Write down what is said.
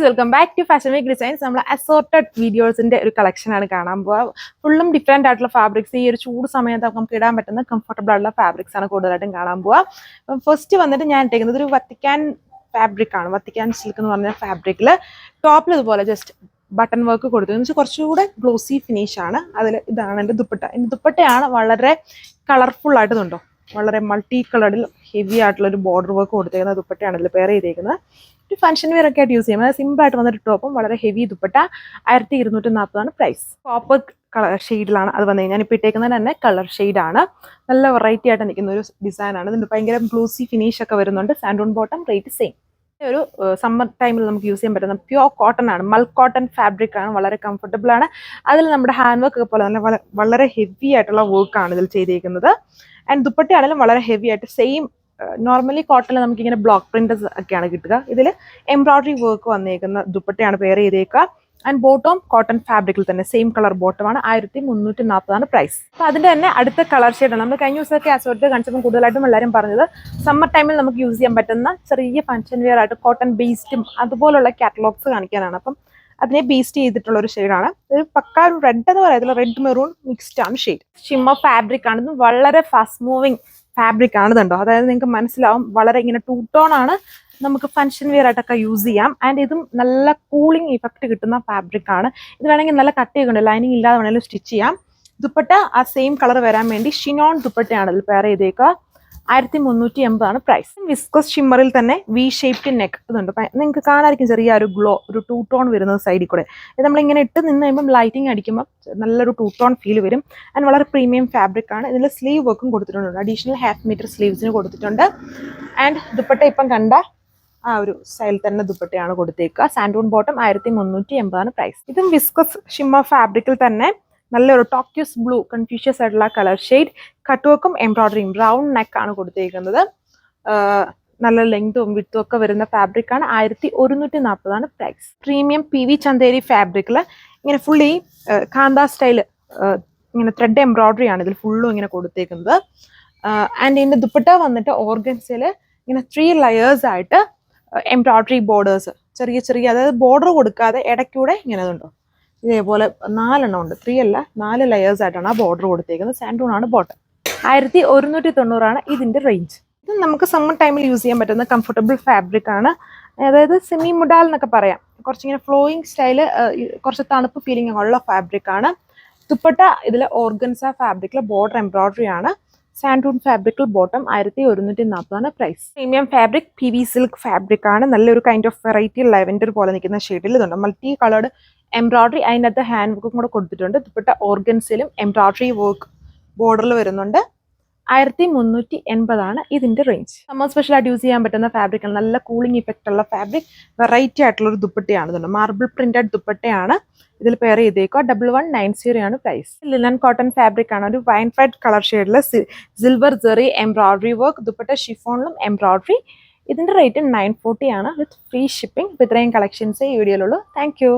Welcome back to fashion week designs. നമ്മൾ assorted വീഡിയോസിന്റെ ഒരു കളക്ഷൻ ആണ് കാണാൻ പോവുക. ഫുള്ളും ഡിഫറെന്റ് ആയിട്ടുള്ള ഫാബ്രിക്സ്, ഈ ഒരു ചൂട് സമയത്ത് നമുക്ക് ഇടാൻ പറ്റുന്ന കംഫർട്ടബിൾ ആയിട്ടുള്ള ഫാബ്രിക്സ് ആണ് കൂടുതലായിട്ടും കാണാൻ പോവുക. ഫസ്റ്റ് വന്നിട്ട് ഞാൻ ഇട്ടേക്കുന്നത് ഒരു വത്തിക്കാൻ ഫാബ്രിക് ആണ്. വത്തിക്കാൻ സിൽക്ക് എന്ന് പറഞ്ഞ ഫാബ്രിക്കിൽ ടോപ്പിൽ ഇതുപോലെ ജസ്റ്റ് ബട്ടൺ വർക്ക് കൊടുത്തു എന്ന് വെച്ചാൽ കുറച്ചുകൂടെ ഗ്ലോസി ഫിനിഷ് ആണ്. അതിൽ ഇതാണ് എൻ്റെ ദുപ്പട്ട. എൻ്റെ ദുപ്പട്ടയാണ് വളരെ കളർഫുൾ ആയിട്ടുണ്ടോ, വളരെ മൾട്ടി കളറിൽ ഹെവി ആയിട്ടുള്ള ഒരു ബോർഡർ വർക്ക് കൊടുത്തേക്കുന്ന ദുപ്പട്ടയാണ് ഇതിൽ പെയർ ചെയ്തേക്കുന്നത്. ഒരു ഫംഗ്ഷൻ വെയർ ഒക്കെ ആയിട്ട് യൂസ് ചെയ്യാം. അത് സിമ്പിൾ ആയിട്ട് വന്നിട്ട് ടോപ്പും വളരെ heavy dupatta 1240 price. Copper colour ഷെയ്ഡിലാണ് അത് വന്നത്. ഞാനിപ്പോൾ ഇട്ടേക്കുന്നത് തന്നെ കളർ ഷെയ്ഡാണ്. നല്ല വെറൈറ്റി ആയിട്ട് നിൽക്കുന്ന ഒരു ഡിസൈനാണ്. ഇതിൻ്റെ ഭയങ്കര ഗ്ലൂസി ഫിനിഷ് ഒക്കെ വരുന്നുണ്ട്. സാൻഡൂൺ ബോട്ടം, റേറ്റ് സെയിം. ഒരു സമ്മർ ടൈമിൽ നമുക്ക് യൂസ് ചെയ്യാൻ പറ്റുന്ന പ്യുവർ കോട്ടൺ ആണ്. മൽ കോട്ടൺ ഫാബ്രിക് ആണ്. വളരെ കംഫർട്ടബിൾ ആണ്. അതിൽ നമ്മുടെ ഹാൻഡ് വർക്ക് ഒക്കെ പോലെ തന്നെ വളരെ ഹെവി ആയിട്ടുള്ള വർക്കാണ് ഇതിൽ ചെയ്തേക്കുന്നത്. ആൻഡ് ദുപ്പട്ടയാണെങ്കിലും വളരെ ഹെവി ആയിട്ട് സെയിം. നോർമലി കോട്ടണിൽ നമുക്കിങ്ങനെ ബ്ലോക്ക് പ്രിന്റേഴ്സ് ഒക്കെയാണ് കിട്ടുക. ഇതിൽ എംബ്രോയിഡറി വർക്ക് വന്നേക്കുന്ന ദുപ്പട്ടയാണ് പെയർ ചെയ്തേക്കുക. ആൻഡ് ബോട്ടം കോട്ടൺ ഫാബ്രിക്കിൽ തന്നെ സെയിം കളർ ബോട്ടമാണ്. 1340 പ്രൈസ്. അപ്പോൾ അതിൻ്റെ തന്നെ അടുത്ത കളർ ഷെയ്ഡാണ്. നമ്മൾ കഴിഞ്ഞ ദിവസമൊക്കെ അസോർട്ട് കാണിച്ചപ്പോൾ കൂടുതലായിട്ടും എല്ലാവരും പറഞ്ഞത് സമ്മർ ടൈമിൽ നമുക്ക് യൂസ് ചെയ്യാൻ പറ്റുന്ന ചെറിയ ഫംഗ്ഷൻ വെയർ ആയിട്ട് കോട്ടൺ ബേസ്ഡും അതുപോലുള്ള കാറ്റലോഗ്സ് കാണിക്കാനാണ്. അപ്പം അതിനെ ബേസ്റ്റ് ചെയ്തിട്ടുള്ള ഒരു ഷെയ്ഡാണ്. ഒരു പക്ക ഒരു റെഡ് എന്ന് പറയുന്നത് റെഡ് മെറൂൺ മിക്സ്ഡ് ആണ് ഷെയ്ഡ്. ഷിമ്മർ ഫാബ്രിക് ആണ്. വളരെ ഫാസ്റ്റ് മൂവിങ് ഫാബ്രിക് ആണെന്നുണ്ടോ, അതായത് നിങ്ങൾക്ക് മനസ്സിലാവും. വളരെ ഇങ്ങനെ ടൂ ടോൺ ആണ്. നമുക്ക് ഫംഗ്ഷൻ വെയർ ആയിട്ടൊക്കെ യൂസ് ചെയ്യാം. ആൻഡ് ഇതും നല്ല കൂളിംഗ് ഇഫക്റ്റ് കിട്ടുന്ന ഫാബ്രിക് ആണ്. ഇത് വേണമെങ്കിൽ നല്ല കട്ടിയൊക്കെ ഉണ്ട്, ലൈനിങ് ഇല്ലാതെ വേണമെങ്കിലും സ്റ്റിച്ച് ചെയ്യാം. ദുപ്പട്ട ആ സെയിം കളർ വരാൻ വേണ്ടി ഷിനോൺ ദുപ്പട്ടയാണ് ഇതിൽ പെയർ ചെയ്തേക്കുക. 1380 പ്രൈസ്. വിസ്കോസ് ഷിമ്മറിൽ തന്നെ വി ഷേപ്ഡ് നെക്ക് ഇതുണ്ട്. നിങ്ങൾക്ക് കാണാതിരിക്കും ചെറിയ ഒരു ഗ്ലോ, ഒരു ടൂ ടോൺ വരുന്നത് സൈഡിൽ കൂടെ. ഇത് നമ്മളിങ്ങനെ ഇട്ട് നിന്ന് കഴിയുമ്പോൾ ലൈറ്റിംഗ് അടിക്കുമ്പോൾ നല്ലൊരു ടൂ ടോൺ ഫീൽ വരും. ആൻഡ് വളരെ പ്രീമിയം ഫാബ്രിക് ആണ്. ഇതിൽ സ്ലീവ് വർക്കും കൊടുത്തിട്ടുണ്ട്. അഡീഷണൽ ഹാഫ് മീറ്റർ സ്ലീവ്സിന് കൊടുത്തിട്ടുണ്ട്. ആൻഡ് ദുപ്പട്ട ഇപ്പം കണ്ട ആ ഒരു സ്റ്റൈൽ തന്നെ ദുപ്പട്ടയാണ് കൊടുത്തേക്കുക. സാൻഡൂൺ ബോട്ടം 1380 പ്രൈസ്. ഇതും വിസ്കസ് ഷിമ്മർ ഫാബ്രിക്കിൽ തന്നെ നല്ലൊരു ടോക്യൂസ് ബ്ലൂ കൺഫ്യൂഷ്യസ് ആയിട്ടുള്ള കളർ ഷെയ്ഡ്. കട്ട് വർക്കും എംബ്രോയിഡറിയും ബ്രൗൺ നെക്ക് ആണ് കൊടുത്തേക്കുന്നത്. നല്ല ലെങ്തും വിത്തും ഒക്കെ വരുന്ന ഫാബ്രിക് ആണ്. 1140 പ്രൈസ്. പ്രീമിയം PV ചന്തേരി ഫാബ്രിക്കിൽ ഇങ്ങനെ ഫുള്ളി കാന്ത സ്റ്റൈൽ ഇങ്ങനെ ത്രെഡ് എംബ്രോയിഡറി ആണ് ഇതിൽ ഫുള്ളും ഇങ്ങനെ കൊടുത്തേക്കുന്നത്. ആൻഡ് ഇതിൻ്റെ ദുപ്പട്ട വന്നിട്ട് ഓർഗൻസിൽ ഇങ്ങനെ 3 ലെയേഴ്സ് ആയിട്ട് എംബ്രോയിഡറി ബോർഡേഴ്സ് ചെറിയ ചെറിയ, അതായത് ബോർഡർ കൊടുക്കാതെ ഇടയ്ക്കൂടെ ഇങ്ങനെ ഉണ്ടോ ഇതേപോലെ 4 എണ്ണം ഉണ്ട്. 3 അല്ല 4 ലെയേഴ്സ് ആയിട്ടാണ് ആ ബോർഡർ കൊടുത്തേക്കുന്നത്. സാൻഡൂൺ ആണ് ബോട്ടം. 1190 ഇതിന്റെ റേഞ്ച്. ഇത് നമുക്ക് സമ്മർ ടൈമിൽ യൂസ് ചെയ്യാൻ പറ്റുന്ന കംഫർട്ടബിൾ ഫാബ്രിക് ആണ്. അതായത് സെമി മുഡാൽ എന്നൊക്കെ പറയാം. കുറച്ചിങ്ങനെ ഫ്ലോയിങ് സ്റ്റൈല്, കുറച്ച് തണുപ്പ് ഫീലിംഗ് ഉള്ള ഫാബ്രിക് ആണ്. ദുപ്പട്ട ഇതിൽ ഓർഗൻസ ഫാബ്രിക്കിൽ ബോർഡർ എംബ്രോയിഡറി ആണ്. സാൻഡൂൺ ഫാബ്രിക്കിൽ bottom 1140 price. Premium fabric PV silk fabric ആണ്. നല്ലൊരു കൈൻഡ് ഓഫ് വെറൈറ്റി ലെവൻഡർ പോലെ നിൽക്കുന്ന ഷെയ്ഡിൽ ഇതുണ്ട്. മൾട്ടി കളേർഡ് എംബ്രോയിഡറി അതിനകത്ത് ഹാൻഡ് വർക്കും കൂടെ കൊടുത്തിട്ടുണ്ട്. ദുപ്പട്ട ഓർഗൻസിലും എംബ്രോയിഡറി വർക്ക് ബോർഡറിൽ വരുന്നുണ്ട്. 1380 ഇതിന്റെ റേഞ്ച്. സമ്മർ സ്പെഷ്യൽ ആയിട്ട് യൂസ് ചെയ്യാൻ പറ്റുന്ന ഫാബ്രിക് ആണ്. നല്ല കൂളിംഗ് ഇഫക്റ്റ് ഉള്ള ഫാബ്രിക്, വെറൈറ്റി ആയിട്ടുള്ള ഒരു ദുപ്പട്ടയാണ്. ഇതുണ്ട് മാർബിൾ പ്രിന്റഡ് ദുപ്പട്ടയാണ് ഇതിൽ പെയർ ചെയ്തേക്കുക. 1190 പ്രൈസ്. ലിനൻ കോട്ടൺ ഫാബ്രിക് ആണ്. ഒരു വൈൻ റെഡ് കളർ ഷെയ്ഡിൽ silver zari embroidery work. Dupatta ഷിഫോണിലും എംബ്രോയിഡറി. ഇതിന്റെ റേറ്റ് 940 വിത്ത് ഫ്രീ ഷിപ്പിംഗ്. ഇത്രയും കളക്ഷൻസ് ഈ വീഡിയോയിലുള്ളൂ. Thank you.